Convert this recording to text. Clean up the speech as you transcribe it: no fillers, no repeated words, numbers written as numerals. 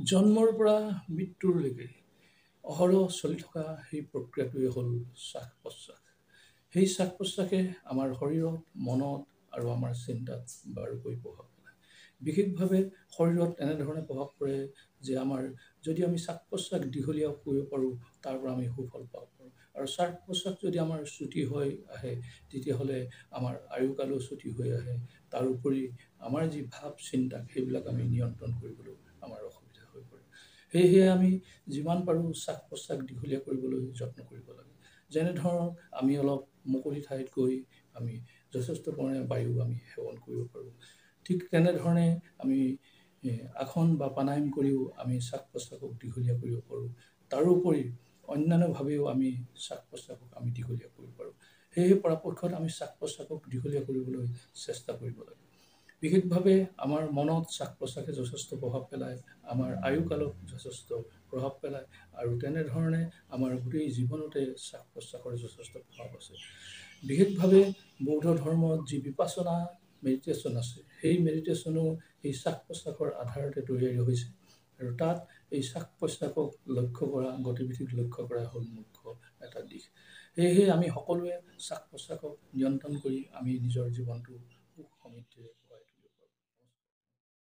জন্মৰ পৰা মৃত্যুৰলৈকে অহৰহ চলি থকা সেই প্ৰক্ৰিয়াটোৱে হ'ল শ্বাস প্ৰশ্বাস। সেই শ্বাস প্ৰশ্বাসে আমাৰ শৰীৰত, মনত আৰু আমাৰ চিন্তাত বাৰুকৈ প্ৰভাৱ পেলায়। বিশেষভাৱে শৰীৰত এনেধৰণে প্ৰভাৱ পৰে যে যদি আমি শ্বাস প্ৰশ্বাস দীঘলীয়া কৰিব পাৰোঁ, তাৰ পৰা আমি সুফল পাব পাৰোঁ। আৰু শ্বাস প্ৰশ্বাস যদি আমাৰ চুটি হৈ আহে, তেতিয়াহ'লে আমাৰ আয়ুকালো চুটি হৈ আহে। তাৰোপৰি আমাৰ যি ভাৱ চিন্তা, সেইবিলাক আমি নিয়ন্ত্ৰণ কৰিবলৈ আমাৰ অসুবিধা হৈ পৰে। সেয়েহে আমি যিমান পাৰোঁ শ্বাস প্ৰশ্বাস দীঘলীয়া কৰিবলৈ যত্ন কৰিব লাগে। যেনে ধৰক আমি অলপ মুকলি ঠাইত গৈ আমি যথেষ্ট পৰিমাণে বায়ু আমি সেৱন কৰিব পাৰোঁ। ঠিক তেনেধৰণে আমি আসন বা প্ৰাণায়াম কৰিও আমি শ্বাস প্ৰশ্বাসক দীঘলীয়া কৰিব পাৰোঁ। তাৰোপৰি অন্যান্যভাৱেও আমি শ্বাস প্ৰশ্বাসক আমি দীঘলীয়া কৰিব পাৰোঁ। সেয়েহে পৰাপক্ষত আমি শ্বাস প্ৰশ্বাসক দীঘলীয়া কৰিবলৈ চেষ্টা কৰিব লাগে। বিশেষভাৱে আমাৰ মনত শ্বাস প্ৰশ্বাসে যথেষ্ট প্ৰভাৱ পেলায়, আমাৰ আয়ুকালত যথেষ্ট প্ৰভাৱ পেলায়, আৰু তেনেধৰণে আমাৰ গোটেই জীৱনতে শ্বাস প্ৰশ্বাসৰ যথেষ্ট প্ৰভাৱ আছে। বিশেষভাৱে বৌদ্ধ ধৰ্মত যি বিপাচনা মেডিটেশ্যন আছে, সেই মেডিটেশ্যনো এই শ্বাস প্ৰশ্বাসৰ আধাৰতে তৈয়াৰী হৈছে। আৰু তাত এই শ্বাস প্ৰশ্বাসক লক্ষ্য কৰা, গতিবিধিক লক্ষ্য কৰা হ'ল মুখ্য এটা দিশ। সেয়েহে আমি সকলোৱে শ্বাস প্ৰশ্বাসক নিয়ন্ত্ৰণ কৰি আমি নিজৰ জীৱনটো সুখ সমৃদ্ধিৰে